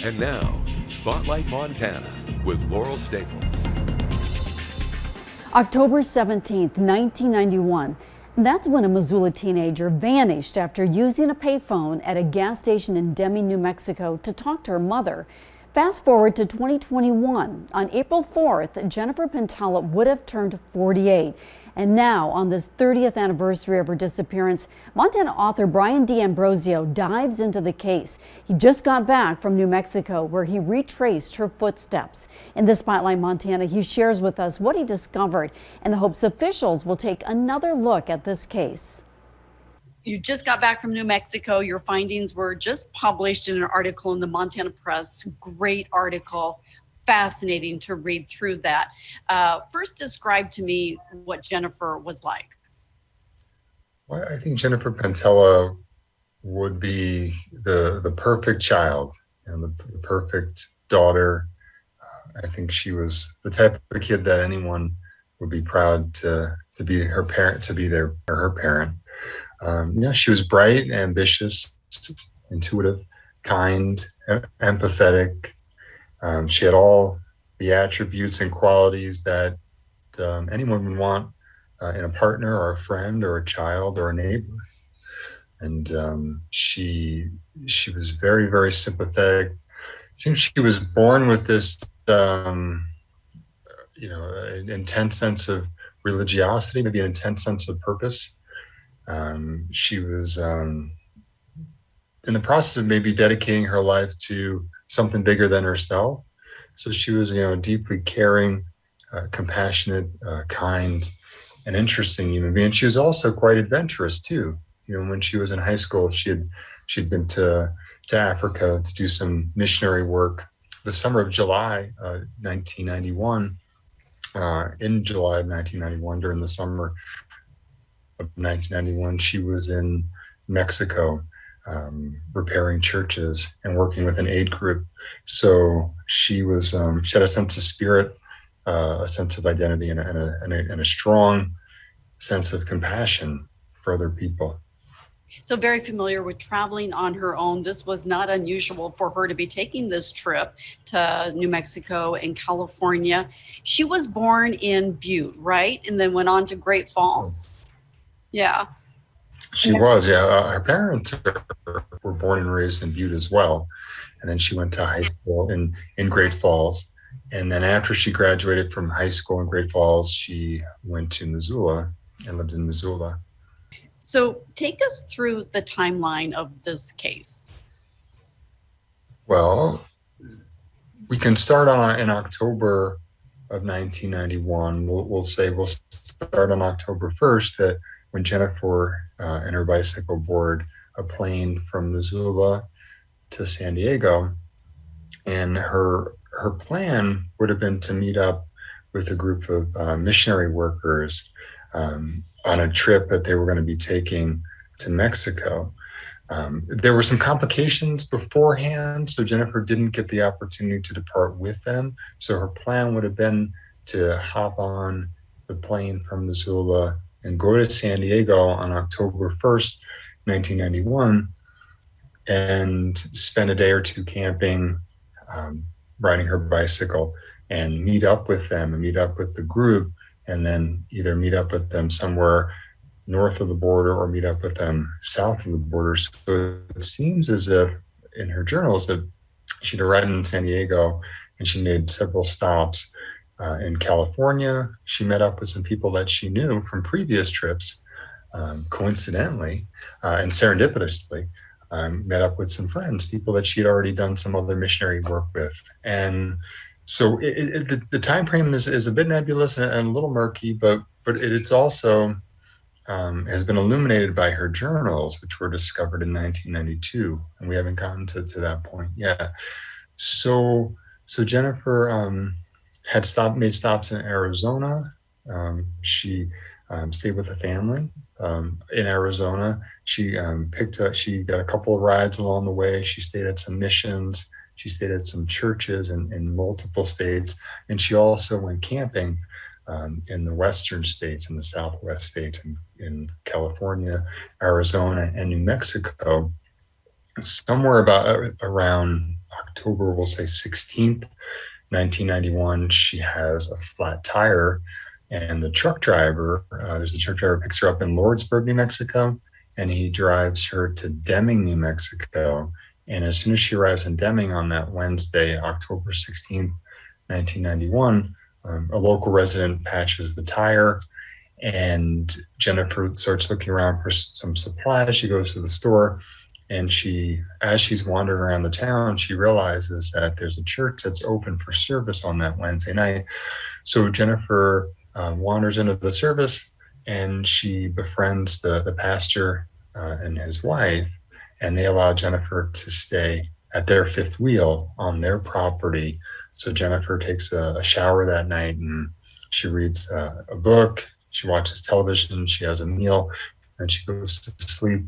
And now, Spotlight Montana with Laurel Staples. October 17th, 1991. That's when a Missoula teenager vanished after using a payphone at a gas station in Deming, New Mexico to talk to her mother. Fast forward to 2021. On April 4th, Jennifer Pentilla would have turned 48. And now, on this 30th anniversary of her disappearance, Montana author Brian D'Ambrosio dives into the case. He just got back from New Mexico, where he retraced her footsteps. In this Spotlight Montana, he shares with us what he discovered and the hopes officials will take another look at this case. You just got back from New Mexico. Your findings were just published in an article in the Montana Press. Great article. Fascinating to read through that. First, describe to me what Jennifer was like. Well, I think Jennifer Pentilla would be the perfect child and the perfect daughter. I think she was the type of kid that anyone would be proud to be her parent, to be her parent. She was bright, ambitious, intuitive, kind, empathetic. She had all the attributes and qualities that anyone would want in a partner or a friend or a child or a neighbor. And she was very, very sympathetic. It seems she was born with this, an intense sense of religiosity, maybe an intense sense of purpose. She was in the process of maybe dedicating her life to something bigger than herself. So she was, deeply caring, compassionate, kind, and interesting human being. She was also quite adventurous too. When she was in high school, she'd been to Africa to do some missionary work. The summer of July, 1991. In July of 1991, during the summer of 1991, she was in Mexico, repairing churches and working with an aid group. So she had a sense of spirit, a sense of identity, and a strong sense of compassion for other people. So very familiar with traveling on her own. This was not unusual for her to be taking this trip to New Mexico and California. She was born in Butte, right? And then went on to Great Falls. Yeah. She was, yeah. Her parents were born and raised in Butte as well. And then she went to high school in Great Falls. And then after she graduated from high school in Great Falls, she went to Missoula and lived in Missoula. So take us through the timeline of this case. Well, we can start in October of 1991. We'll start on October 1st, that when Jennifer and her bicycle board a plane from Missoula to San Diego, and her plan would have been to meet up with a group of missionary workers on a trip that they were going to be taking to Mexico. There were some complications beforehand, so Jennifer didn't get the opportunity to depart with them. So her plan would have been to hop on the plane from Missoula and go to San Diego on October 1st, 1991, and spend a day or two camping, riding her bicycle, and meet up with them and meet up with the group, and then either meet up with them somewhere north of the border or meet up with them south of the border. So it seems as if in her journals that she'd arrived in San Diego and she made several stops in California. She met up with some people that she knew from previous trips, coincidentally and serendipitously. Met up with some friends, people that she'd already done some other missionary work with. And so the time frame is a bit nebulous and a little murky, but it's also has been illuminated by her journals, which were discovered in 1992, and we haven't gotten to that point yet. So Jennifer had made stops in Arizona. She stayed with a family in Arizona. She got a couple of rides along the way. She stayed at some missions. She stayed at some churches in multiple states. And she also went camping in the western states, in the southwest states, in California, Arizona, and New Mexico. somewhere about around October, we'll say 16th, 1991, she has a flat tire, and the truck driver, there's a truck driver, picks her up in Lordsburg, New Mexico, and he drives her to Deming, New Mexico. And as soon as she arrives in Deming on that Wednesday, October 16th, 1991, a local resident patches the tire, and Jennifer starts looking around for some supplies. She goes to the store, and as she's wandering around the town, she realizes that there's a church that's open for service on that Wednesday night. So Jennifer wanders into the service, and she befriends the pastor and his wife, and they allow Jennifer to stay at their fifth wheel on their property. So Jennifer takes a shower that night, and she reads a book, she watches television, she has a meal, and she goes to sleep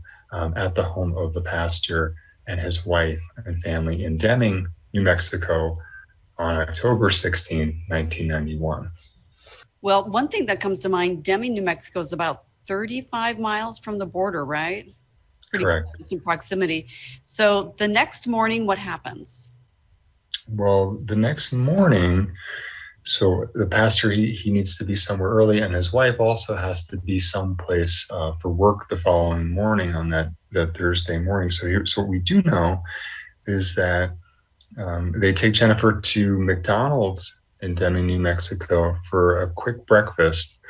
at the home of the pastor and his wife and family in Deming, New Mexico, on October 16, 1991. Well, one thing that comes to mind, Deming, New Mexico is about 35 miles from the border, right? Pretty Correct. close in proximity. So the next morning, what happens? Well, the next morning, so the pastor, he needs to be somewhere early, and his wife also has to be someplace for work the following morning on that Thursday morning. So what we do know is that they take Jennifer to McDonald's in Deming, New Mexico for a quick breakfast,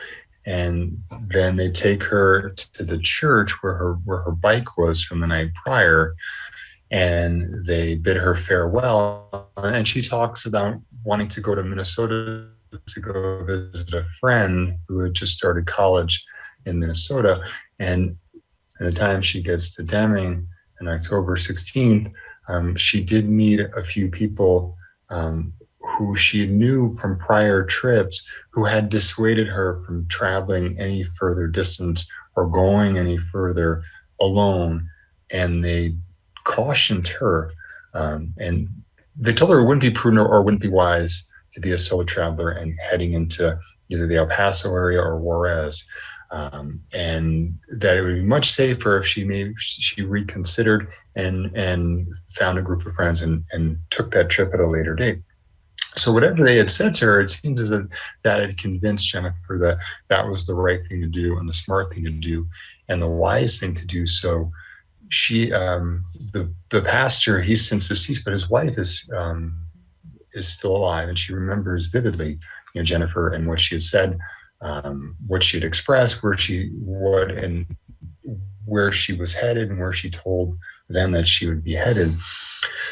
and then they take her to the church where her bike was from the night prior, and they bid her farewell. And she talks about wanting to go to Minnesota to go visit a friend who had just started college in Minnesota. And at the time she gets to Deming on October 16th, she did meet a few people who she knew from prior trips who had dissuaded her from traveling any further distance or going any further alone. And they cautioned her, and they told her it wouldn't be prudent or wouldn't be wise to be a solo traveler and heading into either the El Paso area or Juarez, and that it would be much safer if she reconsidered and found a group of friends and took that trip at a later date. So whatever they had said to her, it seems as if that had convinced Jennifer that that was the right thing to do and the smart thing to do and the wise thing to do. So she, the pastor, he's since deceased, but his wife is still alive, and she remembers vividly, Jennifer and what she had said, what she had expressed, where she was headed, and where she told them that she would be headed.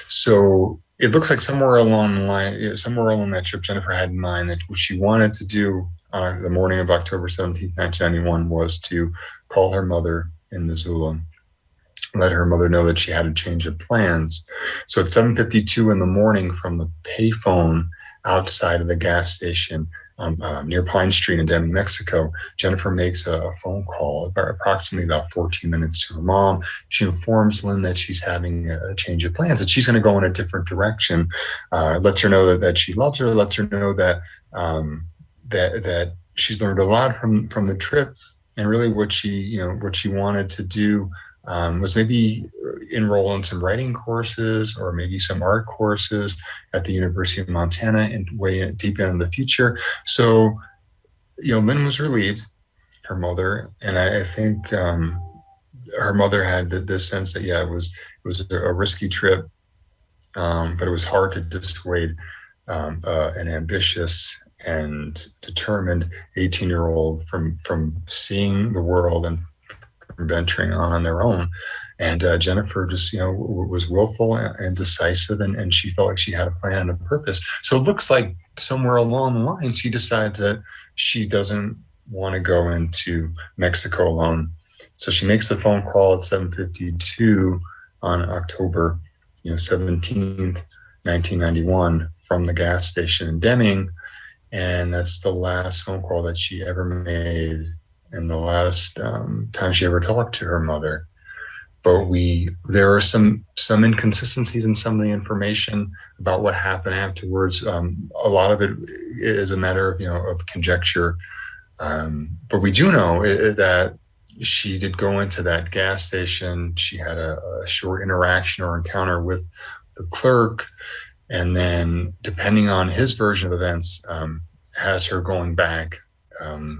So it looks like somewhere along that trip, Jennifer had in mind that what she wanted to do on the morning of October 17th, 1991, was to call her mother in Missoula, let her mother know that she had a change of plans. So at 7:52 in the morning, from the payphone outside of the gas station near Pine Street in Deming, Mexico, Jennifer makes a phone call approximately about 14 minutes to her mom. She informs Lynn that she's having a change of plans, that she's going to go in a different direction. Lets her know that she loves her, lets her know that that she's learned a lot from the trip, and really what she wanted to do was maybe enroll in some writing courses or maybe some art courses at the University of Montana and way deep into the future. So, Lynn was relieved, her mother, and I think her mother had this sense that, it was a risky trip, but it was hard to dissuade an ambitious and determined 18-year-old from seeing the world and venturing on their own. And Jennifer just, was willful and decisive, and she felt like she had a plan and a purpose. So it looks like somewhere along the line, she decides that she doesn't want to go into Mexico alone. So she makes the phone call at 7:52 on October 17th, 1991, from the gas station in Deming. And that's the last phone call that she ever made, and the last time she ever talked to her mother. But there are some inconsistencies in some of the information about what happened afterwards. A lot of it is a matter of conjecture. But we do know that she did go into that gas station. She had a short interaction or encounter with the clerk, and then, depending on his version of events, has her going back,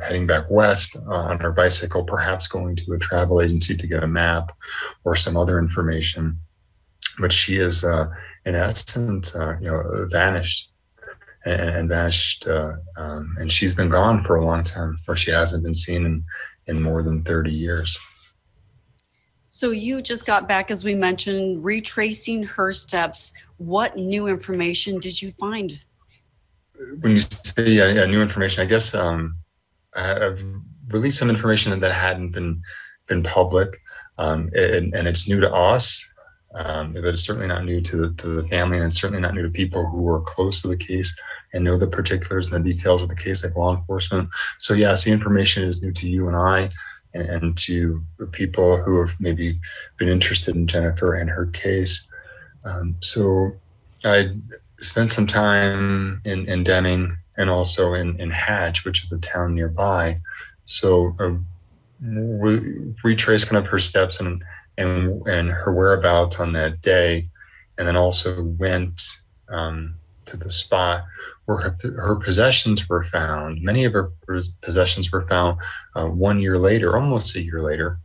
heading back west on her bicycle, perhaps going to a travel agency to get a map or some other information. But she is, in essence, vanished and vanished, and she's been gone for a long time, or she hasn't been seen in more than 30 years. So you just got back, as we mentioned, retracing her steps. What new information did you find? When you say new information, I guess I've released some information that hadn't been public, and it's new to us. But it's certainly not new to the family, and it's certainly not new to people who are close to the case and know the particulars and the details of the case, like law enforcement. So yes, the information is new to you and I, and to people who have maybe been interested in Jennifer and her case. So I spent some time in Deming and also in Hatch, which is a town nearby. So we retraced kind of her steps and her whereabouts on that day, and then also went to the spot where her possessions were found. Many of her possessions were found 1 year later, almost a year later,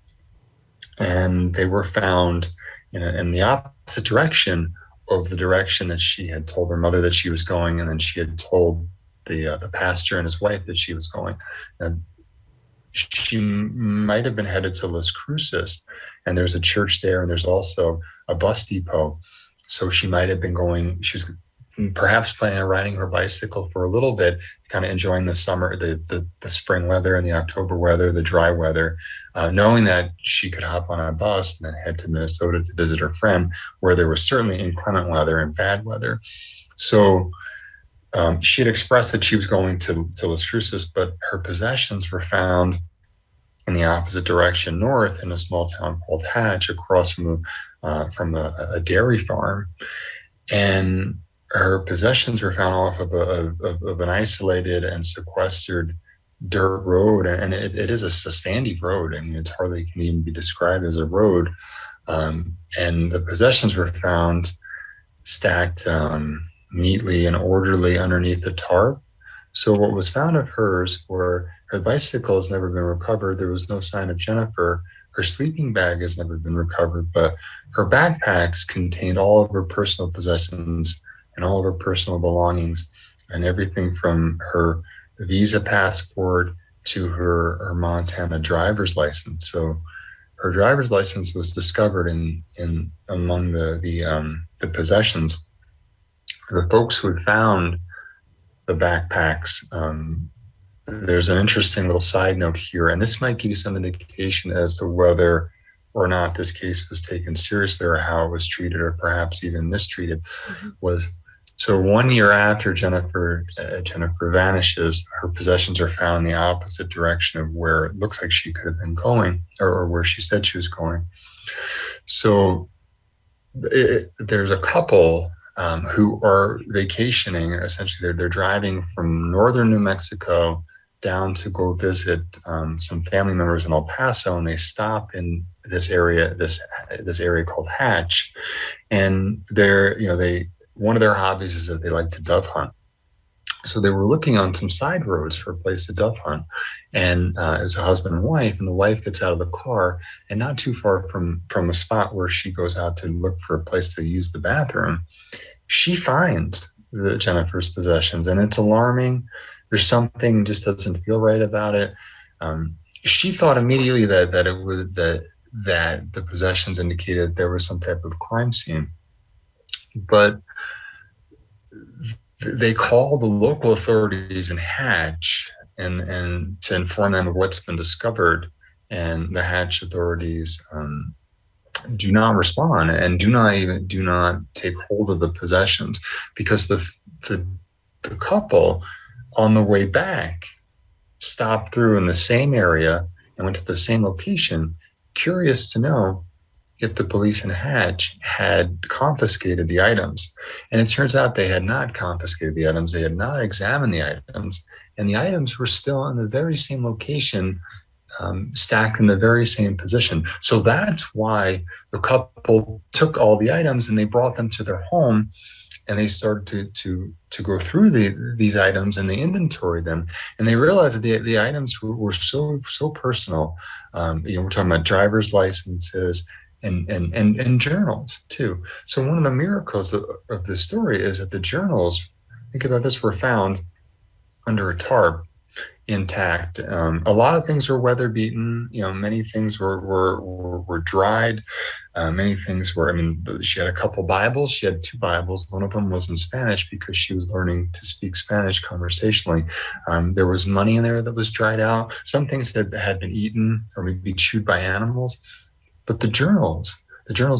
and they were found in the opposite direction of the direction that she had told her mother that she was going, and then she had told the pastor and his wife that she was going. She might have been headed to Las Cruces, and there's a church there, and there's also a bus depot. So she might have been going, she was perhaps planning on riding her bicycle for a little bit, kind of enjoying the summer, the spring weather and the October weather, the dry weather, knowing that she could hop on a bus and then head to Minnesota to visit her friend, where there was certainly inclement weather and bad weather. So she had expressed that she was going to Las Cruces, but her possessions were found in the opposite direction, north, in a small town called Hatch, across from a dairy farm. And her possessions were found off of an isolated and sequestered dirt road, and it is a sandy road. I mean, it's hardly can even be described as a road. And the possessions were found stacked neatly and orderly underneath the tarp. So what was found of hers were her bicycle has never been recovered. There was no sign of Jennifer. Her sleeping bag has never been recovered, but her backpacks contained all of her personal possessions and all of her personal belongings, and everything from her visa passport to her Montana driver's license. So her driver's license was discovered in among the possessions. The folks who had found the backpacks, there's an interesting little side note here, and this might give you some indication as to whether or not this case was taken seriously, or how it was treated, or perhaps even mistreated. Was so 1 year after Jennifer vanishes, her possessions are found in the opposite direction of where it looks like she could have been going, or where she said she was going. So there's a couple who are vacationing. Essentially, they're driving from northern New Mexico down to go visit some family members in El Paso, and they stop in this area called Hatch. And one of their hobbies is that they like to dove hunt. So they were looking on some side roads for a place to dove hunt, and as a husband and wife, and the wife gets out of the car, and not too far from a spot where she goes out to look for a place to use the bathroom, she finds Jennifer's possessions, and it's alarming. There's something just doesn't feel right about it. She thought immediately that the possessions indicated there was some type of crime scene, but they called the local authorities in Hatch and to inform them of what's been discovered, and the Hatch authorities do not respond and do not take hold of the possessions, because the couple on the way back stopped through in the same area and went to the same location, curious to know if the police in Hatch had confiscated the items. And it turns out they had not confiscated the items. They had not examined the items, and the items were still in the very same location stacked in the very same position. So that's why the couple took all the items and they brought them to their home, and they started to go through these items, and they inventoried them, and they realized that the items were so personal. We're talking about driver's licenses and journals too. So one of the miracles of this story is that the journals, think about this, were found under a tarp, intact. A lot of things were weather beaten. Many things were dried. Many things were. I mean, she had a couple Bibles. She had two Bibles. One of them was in Spanish because she was learning to speak Spanish conversationally. There was money in there that was dried out. Some things that had been eaten or maybe chewed by animals, but the journals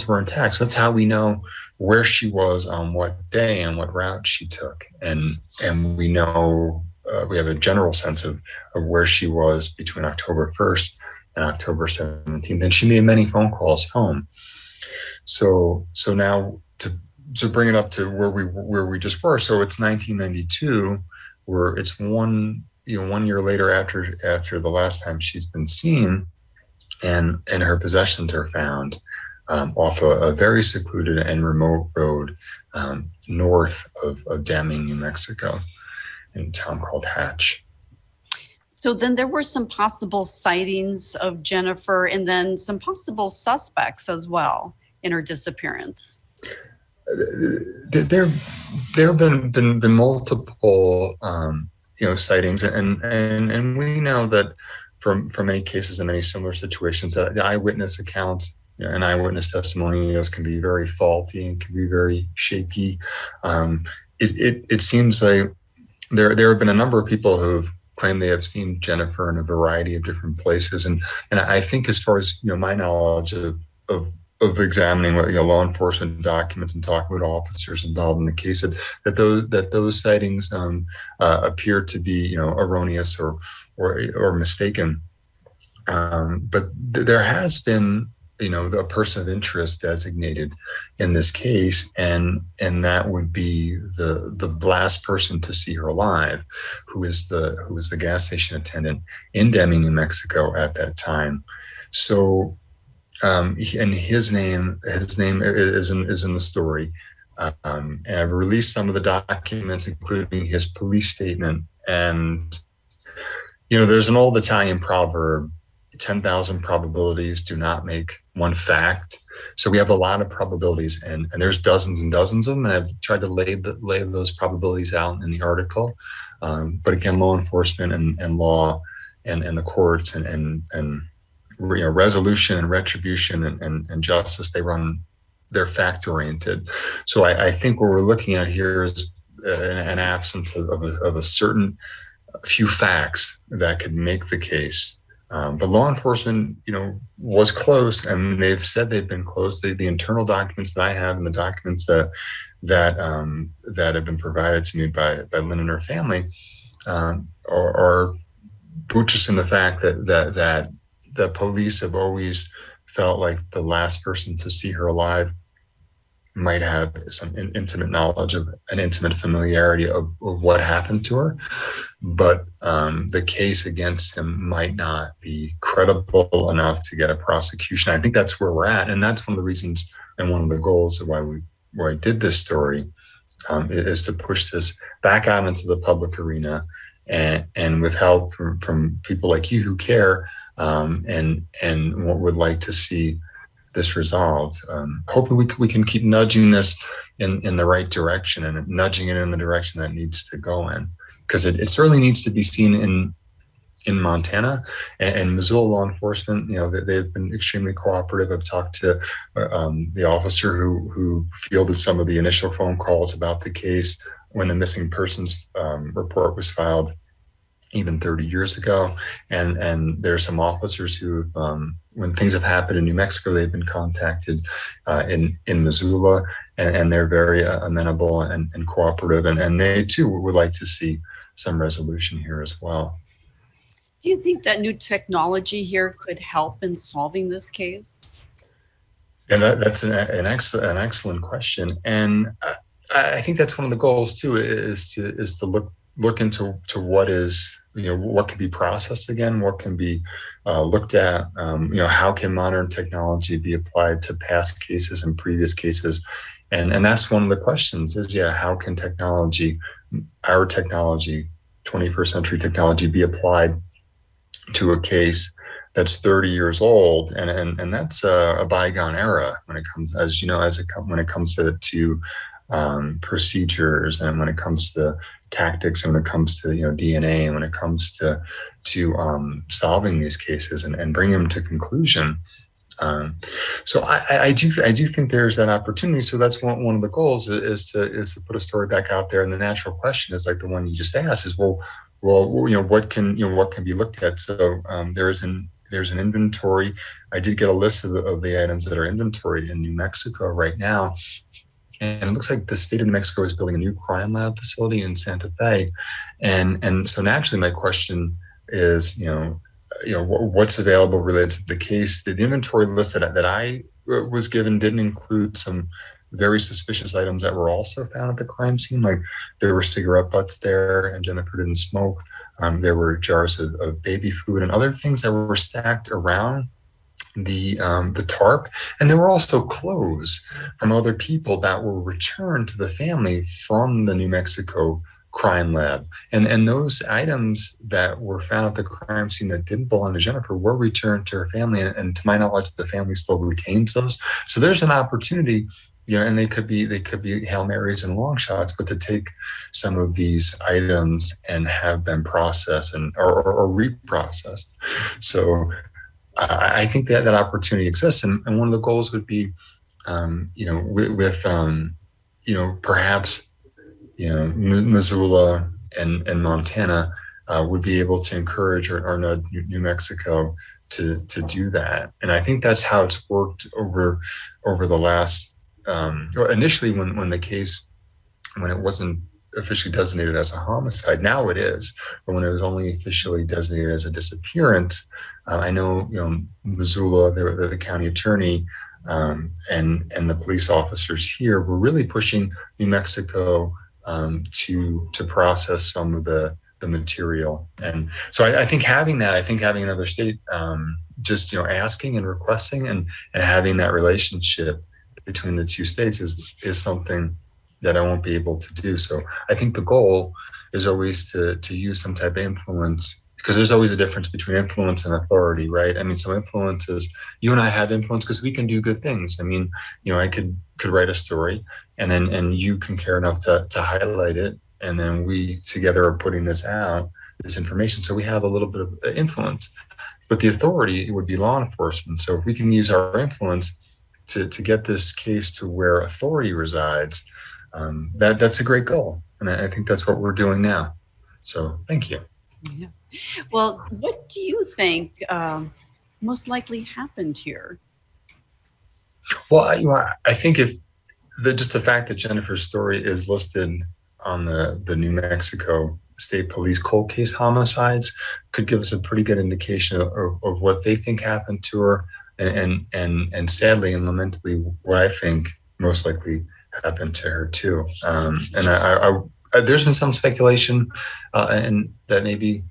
were intact. So that's how we know where she was on what day and what route she took, and we know. We have a general sense of where she was between October 1st and October 17th, and she made many phone calls home. So now to bring it up to where we just were. So it's 1992, where it's one year later after the last time she's been seen, and her possessions are found off a very secluded and remote road north of Deming, New Mexico, in a town called Hatch. So then there were some possible sightings of Jennifer, and then some possible suspects as well in her disappearance. There have been multiple sightings, and we know that from many cases and many similar situations that the eyewitness accounts and eyewitness testimonials can be very faulty and can be very shaky. It seems like there have been a number of people who've claimed they have seen Jennifer in a variety of different places, and I think, as far as my knowledge of examining law enforcement documents and talking with officers involved in the case, that those sightings appear to be erroneous or mistaken. But there has been a person of interest designated in this case, and that would be the last person to see her alive, who was the gas station attendant in Deming, New Mexico at that time. So, and his name is in the story. And I've released some of the documents, including his police statement. And there's an old Italian proverb: 10,000 probabilities do not make one fact. So we have a lot of probabilities, and there's dozens and dozens of them, and I've tried to lay those probabilities out in the article. But again, law enforcement and law and the courts and resolution and retribution and justice, they're fact oriented. So I think what we're looking at here is an absence of a certain few facts that could make the case. But law enforcement, was close, and they've said they've been close. The internal documents that I have and the documents that have been provided to me by Lynn and her family are buttressing the fact that the police have always felt like the last person to see her alive might have some intimate knowledge of an intimate familiarity of what happened to her, but the case against him might not be credible enough to get a prosecution. I think that's where we're at, and that's one of the reasons and one of the goals of why I did this story, is to push this back out into the public arena, and with help from people like you who care, and would like to see this resolved. Hopefully we can keep nudging this in the right direction, and nudging it in the direction that needs to go in, because it certainly needs to be seen in Montana and Missoula law enforcement. They've been extremely cooperative. I've talked to the officer who fielded some of the initial phone calls about the case when the missing persons report was filed, even 30 years ago. And there are some officers who, when things have happened in New Mexico, they've been contacted in Missoula, and they're very amenable and cooperative. And they too would like to see some resolution here as well. Do you think that new technology here could help in solving this case? And that's an excellent question. And I think that's one of the goals too, is to look into what is what can be processed again, what can be looked at, how can modern technology be applied to past cases and previous cases. And that's one of the questions is, how can our technology, 21st century technology, be applied to a case that's 30 years old, and that's a bygone era when it comes, when it comes to procedures, and when it comes to tactics, and when it comes to DNA, and when it comes to solving these cases and bringing them to conclusion. So I do think there's that opportunity. So that's one of the goals is to put a story back out there. And the natural question is like the one you just asked is, well, what can be looked at? So there's an inventory. I did get a list of the items that are inventoried in New Mexico right now. And it looks like the state of New Mexico is building a new crime lab facility in Santa Fe. And so naturally my question is, what's available related to the case. The inventory list that I was given didn't include some very suspicious items that were also found at the crime scene. Like there were cigarette butts there, and Jennifer didn't smoke. There were jars of baby food and other things that were stacked around the tarp, and there were also clothes from other people that were returned to the family from the New Mexico crime lab, and those items that were found at the crime scene that didn't belong to Jennifer were returned to her family, and to my knowledge the family still retains those. So there's an opportunity, and they could be Hail Marys and long shots, but to take some of these items and have them processed or reprocessed. So I think that opportunity exists, and one of the goals would be, perhaps, Missoula and Montana would be able to encourage or nudge New Mexico to do that. And I think that's how it's worked over the last, initially when it wasn't officially designated as a homicide. Now it is, but when it was only officially designated as a disappearance, I know, Missoula, the county attorney, and the police officers here were really pushing New Mexico to process some of the material. And so I think having another state just asking and requesting and having that relationship between the two states is something that I won't be able to do. So I think the goal is always to use some type of influence, because there's always a difference between influence and authority, right? I mean, so influence is, you and I have influence because we can do good things. I mean, I could write a story, and you can care enough to highlight it, and then we together are putting this information. So we have a little bit of influence, but the authority would be law enforcement. So if we can use our influence to get this case to where authority resides, that's a great goal. And I think that's what we're doing now. So thank you. Yeah. Well, what do you think most likely happened here? Well, I think just the fact that Jennifer's story is listed on the New Mexico State Police cold case homicides could give us a pretty good indication of what they think happened to her, and sadly and lamentably what I think most likely happened to her too. And there's been some speculation, and that maybe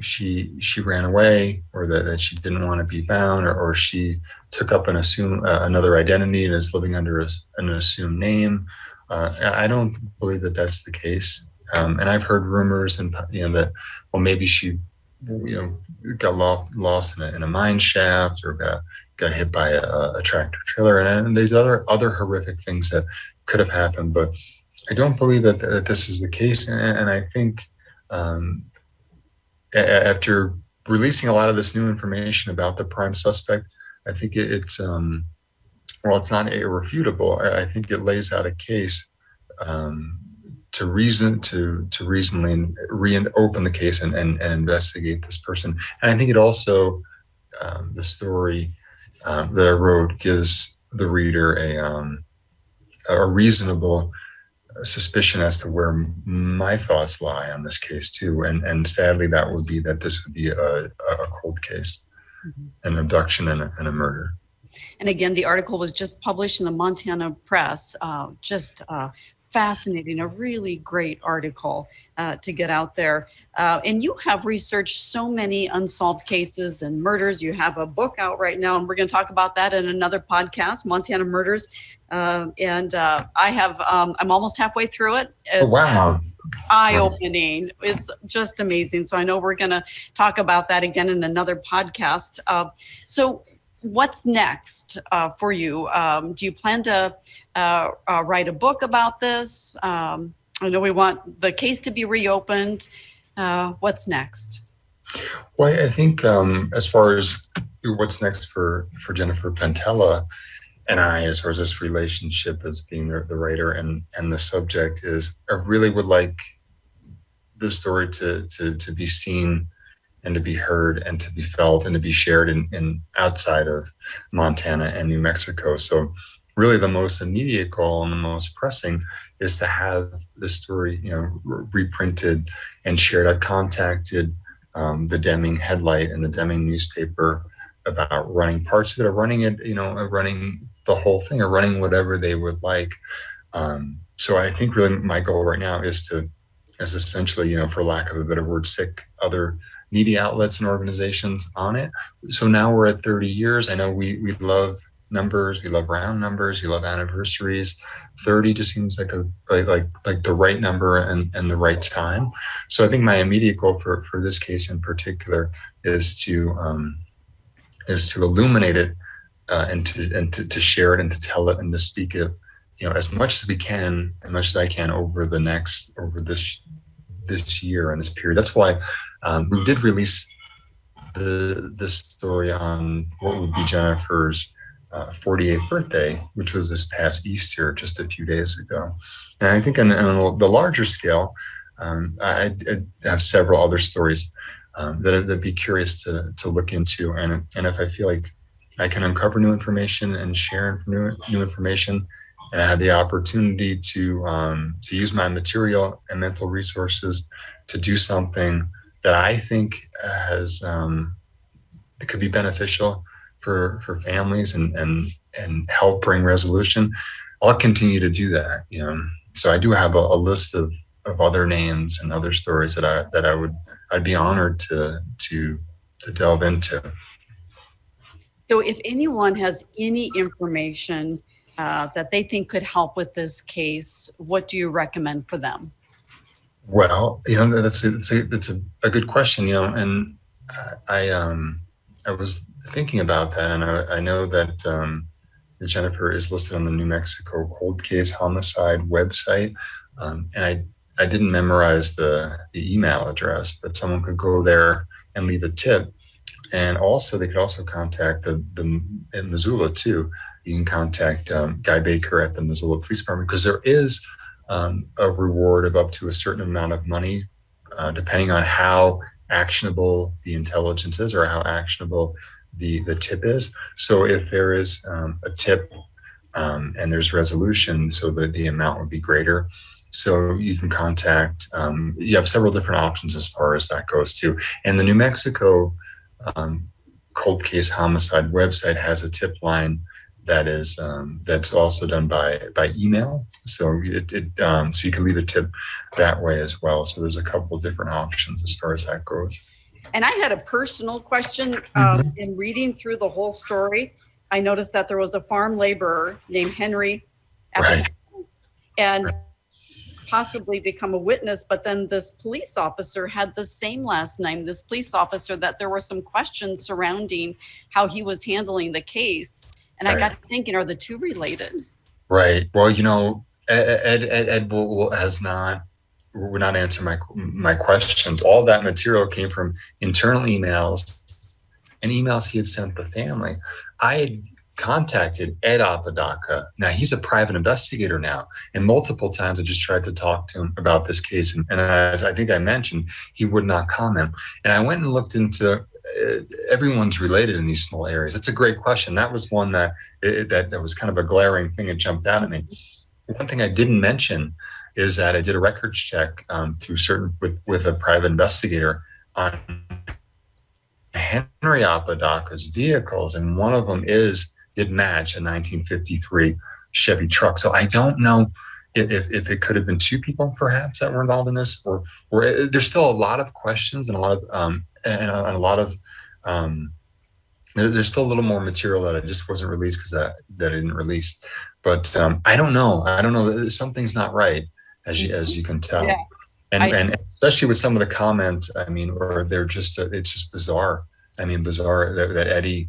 she ran away, or that she didn't want to be found, or she took up another identity and is living under an assumed name. I don't believe that that's the case. And I've heard rumors, and that, well, maybe she got lost in a mine shaft, or got hit by a tractor trailer, and there's other horrific things that could have happened. But I don't believe that this is the case, and I think after releasing a lot of this new information about the prime suspect, I think it's not irrefutable. I think it lays out a case to reasonably reopen the case and investigate this person. And I think it also, the story that I wrote gives the reader a reasonable suspicion as to where my thoughts lie on this case too. And sadly, that would be that this would be a cold case, an abduction and a murder. And again, the article was just published in the Montana Press, just fascinating, a really great article to get out there. And you have researched so many unsolved cases and murders. You have a book out right now, and we're going to talk about that in another podcast, Montana Murders. I'm almost halfway through it. Oh, wow. Eye-opening. It's just amazing. So I know we're going to talk about that again in another podcast. So what's next for you? Do you plan to write a book about this? I know we want the case to be reopened. What's next? Well, I think as far as what's next for Jennifer Pentilla and I, as far as this relationship as being the writer and the subject, is I really would like the story to be seen and to be heard and to be felt and to be shared in outside of Montana and New Mexico. So really the most immediate goal and the most pressing is to have the story, reprinted and shared. I contacted the Deming Headlight and the Deming newspaper about running parts of it, or running it, running the whole thing, or running whatever they would like. So I think really my goal right now is essentially, for lack of a better word, sick other media outlets and organizations on it. So now we're at 30 years. I know we love numbers, we love round numbers, we love anniversaries. 30 just seems like the right number and the right time. So I think my immediate goal for this case in particular is to illuminate it and to share it and to tell it and to speak it, as much as we can, as much as I can over this year and this period. That's why we did release this story on what would be Jennifer's 48th birthday, which was this past Easter, just a few days ago. And I think on the larger scale, I have several other stories that I'd be curious to look into. And if I feel like I can uncover new information and share new information, and I have the opportunity to use my material and mental resources to do something that I think that could be beneficial for families and help bring resolution, I'll continue to do that. So I do have a list of other names and other stories that I'd be honored to delve into. So if anyone has any information that they think could help with this case, what do you recommend for them? Well, that's a good question. And I was thinking about that, and I know that Jennifer is listed on the New Mexico Cold Case Homicide website, and I didn't memorize the email address, but someone could go there and leave a tip. And also, they could also contact in Missoula too. You can contact Guy Baker at the Missoula Police Department, because there is a reward of up to a certain amount of money, depending on how actionable the intelligence is or how actionable the tip is. So if there is a tip and there's resolution, so that the amount would be greater. So you can contact, you have several different options as far as that goes too. And the New Mexico Cold Case Homicide website has a tip line that is that's also done by email. So so you can leave a tip that way as well. So there's a couple of different options as far as that goes. And I had a personal question in reading through the whole story. I noticed that there was a farm laborer named Henry, Right. and possibly become a witness, but then this police officer had the same last name, this police officer, that there were some questions surrounding how he was handling the case. And I got to thinking, are the two related? Right. Well, Ed would not answer my questions. All that material came from internal emails and emails he had sent the family. I had contacted Ed Apodaca. Now he's a private investigator now, and multiple times I just tried to talk to him about this case, and as I think I mentioned, he would not comment. And I went and looked into everyone's related in these small areas. That's a great question. That was one that was kind of a glaring thing that jumped out at me. One thing I didn't mention is that I did a records check with a private investigator on Henry Apodaca's vehicles, and one of them did match a 1953 Chevy truck. So I don't know if it could have been two people perhaps that were involved in this, or there's still a lot of questions and a lot of and a lot of there's still a little more material that I just wasn't released because that I didn't release. But I don't know. I don't know. Something's not right, as you can tell. Yeah. And especially with some of the comments, I mean, or they're just it's just bizarre. I mean, bizarre that Eddie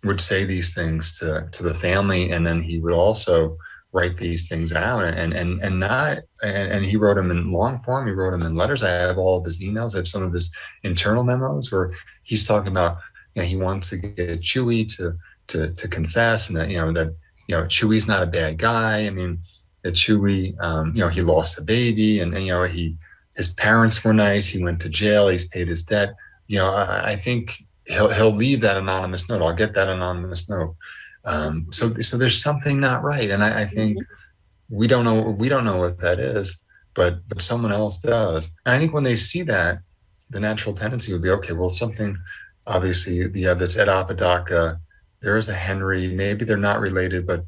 would say these things to the family, and then he would also write these things out and not and he wrote them in long form. He wrote them in letters. I have all of his emails. I have some of his internal memos where he's talking about, you know, he wants to get Chewy to confess, and that Chewy's not a bad guy. I mean, that Chewy, he lost a baby, and his parents were nice. He went to jail. He's paid his debt. I think he'll leave that anonymous note. I'll get that anonymous note. So there's something not right, and I think we don't know what that is, but someone else does. And I think when they see that, the natural tendency would be, okay, well, something. Obviously, you have this Ed Apodaca. There is a Henry. Maybe they're not related, but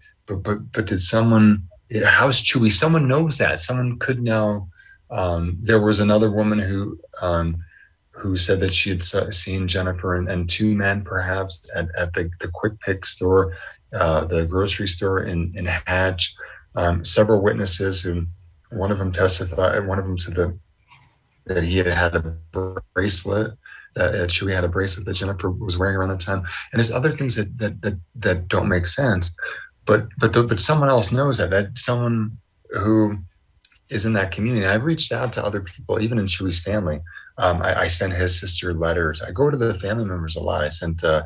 did someone? How's Chewy? Someone knows that. Someone could know. There was another woman who said that she had seen Jennifer and two men perhaps at the Quick Pick store, the grocery store in Hatch. Several witnesses who, one of them testified. One of them said that he had a bracelet. That Chewy had a bracelet that Jennifer was wearing around the time, and there's other things that don't make sense, but someone else knows that someone who is in that community. I've reached out to other people, even in Chewy's family. I sent his sister letters. I go to the family members a lot. I sent, and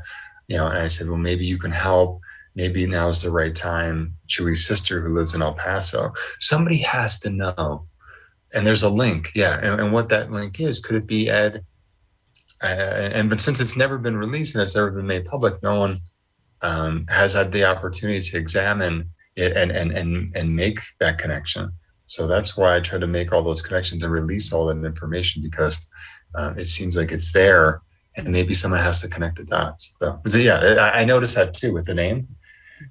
I said, well, maybe you can help. Maybe now is the right time. Chewy's sister, who lives in El Paso, somebody has to know. And there's a link, yeah. And what that link is, could it be Ed? But since it's never been released and it's never been made public, no one has had the opportunity to examine it and make that connection. So that's why I try to make all those connections and release all that information, because it seems like it's there, and maybe someone has to connect the dots. So yeah, I noticed that too with the name.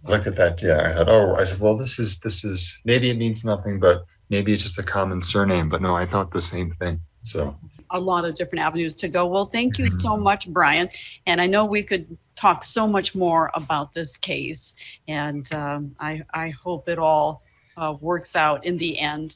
I looked at that. Yeah, I thought, I said, well, this is maybe it means nothing, but maybe it's just a common surname. But no, I thought the same thing. So. A lot of different avenues to go. Well, thank you so much, Brian. And I know we could talk so much more about this case, and I hope it all works out in the end.